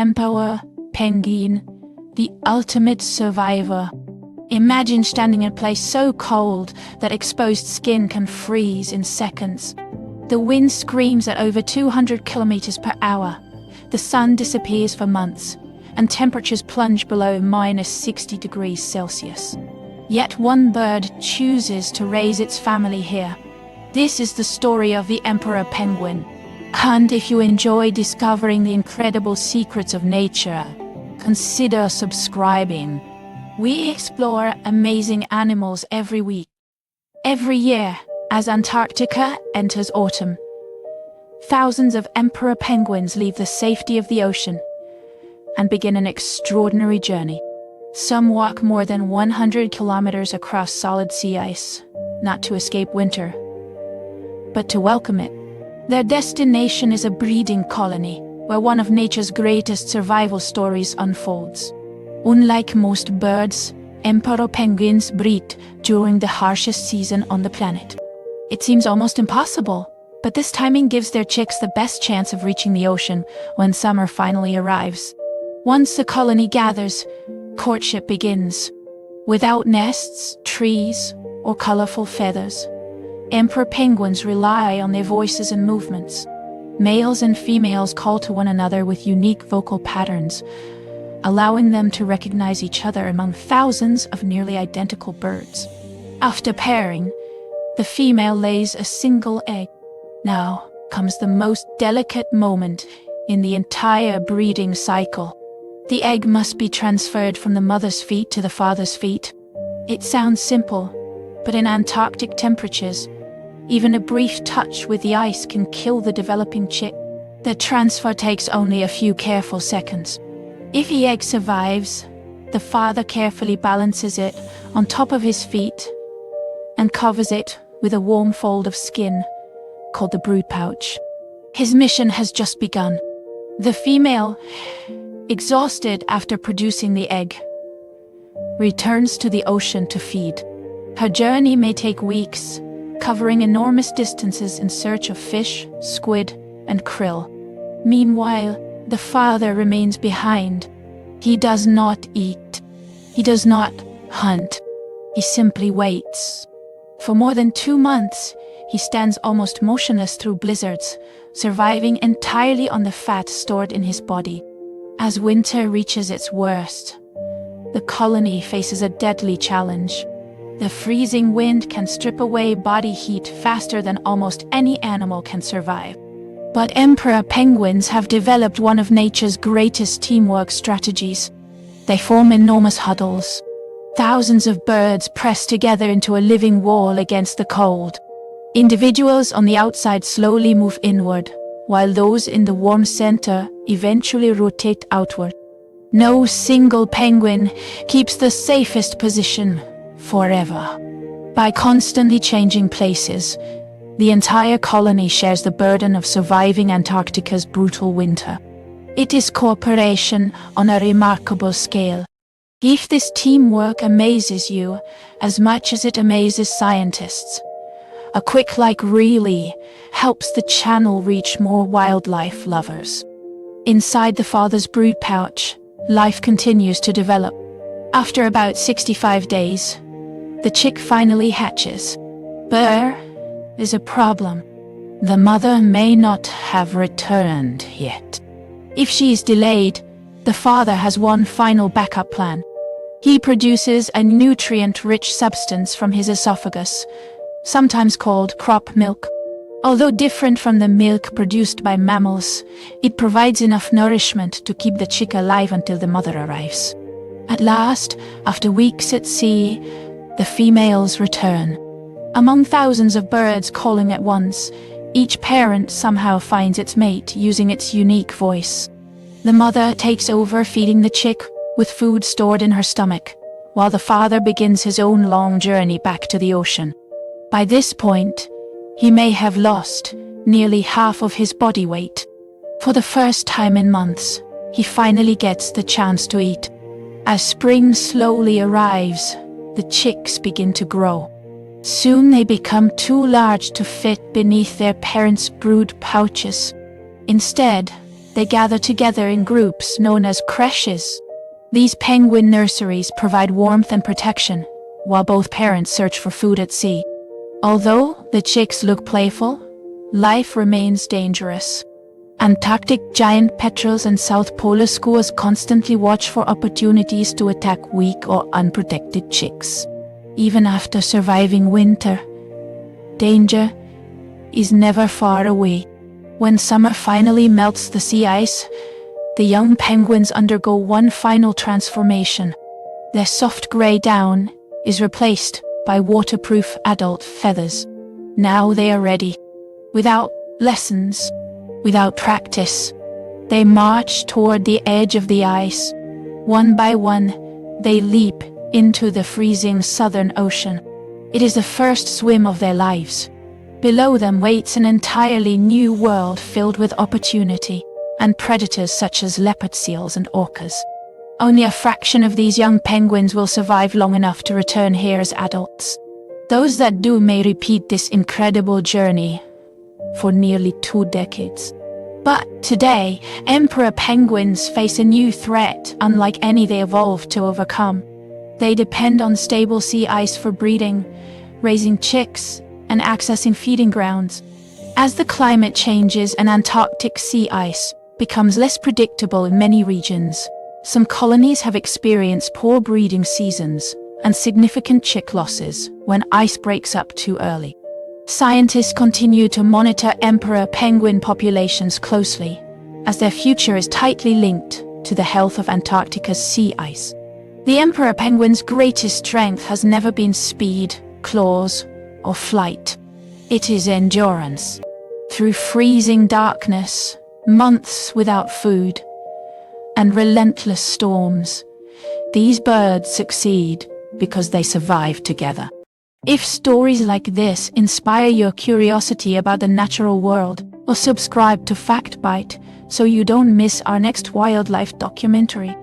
emperor penguin, the ultimate survivor. Imagine standing in a place so cold that exposed skin can freeze in seconds. The wind screams at over 200 kilometers per hour. The sun disappears for months, and temperatures plunge below -60 degrees Celsius. Yet one bird chooses to raise its family here. This is the story of the emperor penguin. And if you enjoy discovering the incredible secrets of nature, consider subscribing. We explore amazing animals every week. Every year, as Antarctica enters autumn, thousands of emperor penguins leave the safety of the ocean and begin an extraordinary journey. Some walk more than 100 kilometers across solid sea ice, not to escape winter, but to welcome it. Their destination is a breeding colony, where one of nature's greatest survival stories unfolds. Unlike most birds, emperor penguins breed during the harshest season on the planet. It seems almost impossible, but this timing gives their chicks the best chance of reaching the ocean when summer finally arrives. Once the colony gathers, courtship begins. Without nests, trees, or colorful feathers, emperor penguins rely on their voices and movements. Males and females call to one another with unique vocal patterns, allowing them to recognize each other among thousands of nearly identical birds. After pairing, the female lays a single egg. Now comes the most delicate moment in the entire breeding cycle. The egg must be transferred from the mother's feet to the father's feet. It sounds simple, but in Antarctic temperatures, even a brief touch with the ice can kill the developing chick. The transfer takes only a few careful seconds. If the egg survives, the father carefully balances it on top of his feet and covers it with a warm fold of skin called the brood pouch. His mission has just begun. The female, exhausted after producing the egg, returns to the ocean to feed. Her journey may take weeks, covering enormous distances in search of fish, squid, and krill. Meanwhile, the father remains behind. He does not eat. He does not hunt. He simply waits. For more than 2 months, he stands almost motionless through blizzards, surviving entirely on the fat stored in his body. As winter reaches its worst, the colony faces a deadly challenge. The freezing wind can strip away body heat faster than almost any animal can survive. But emperor penguins have developed one of nature's greatest teamwork strategies. They form enormous huddles. Thousands of birds press together into a living wall against the cold. Individuals on the outside slowly move inward, while those in the warm center eventually rotate outward. No single penguin keeps the safest position forever. By constantly changing places, the entire colony shares the burden of surviving Antarctica's brutal winter. It is cooperation on a remarkable scale. If this teamwork amazes you as much as it amazes scientists, a quick like really helps the channel reach more wildlife lovers. Inside the father's brood pouch, life continues to develop. After about 65 days, the chick finally hatches. But is a problem. The mother may not have returned yet. If she is delayed, the father has one final backup plan. He produces a nutrient-rich substance from his esophagus, sometimes called crop milk. Although different from the milk produced by mammals, it provides enough nourishment to keep the chick alive until the mother arrives. At last, after weeks at sea, the females return. Among thousands of birds calling at once, each parent somehow finds its mate using its unique voice. The mother takes over feeding the chick with food stored in her stomach, while the father begins his own long journey back to the ocean. By this point, he may have lost nearly half of his body weight. For the first time in months, he finally gets the chance to eat. As spring slowly arrives, the chicks begin to grow. Soon they become too large to fit beneath their parents' brood pouches. Instead, They gather together in groups known as creches. These penguin nurseries provide warmth and protection, while both parents search for food at sea. Although the chicks look playful, life remains dangerous. Antarctic giant petrels and South Polar skuas constantly watch for opportunities to attack weak or unprotected chicks. Even after surviving winter, danger is never far away. When summer finally melts the sea ice, the young penguins undergo one final transformation. Their soft gray down is replaced by waterproof adult feathers. Now they are ready. Without lessons, without practice, they march toward the edge of the ice. One by one, they leap into the freezing southern ocean. It is the first swim of their lives. Below them waits an entirely new world filled with opportunity and predators such as leopard seals and orcas. Only a fraction of these young penguins will survive long enough to return here as adults. Those that do may repeat this incredible journey for nearly 2 decades. But today, emperor penguins face a new threat unlike any they evolved to overcome. They depend on stable sea ice for breeding, raising chicks, and accessing feeding grounds. As the climate changes and Antarctic sea ice becomes less predictable in many regions, some colonies have experienced poor breeding seasons and significant chick losses when ice breaks up too early. Scientists continue to monitor emperor penguin populations closely, as their future is tightly linked to the health of Antarctica's sea ice. The emperor penguin's greatest strength has never been speed, claws, or flight. It is endurance. Through freezing darkness, months without food, and relentless storms, these birds succeed because they survive together. If stories like this inspire your curiosity about the natural world, or subscribe to Fact Bite so you don't miss our next wildlife documentary.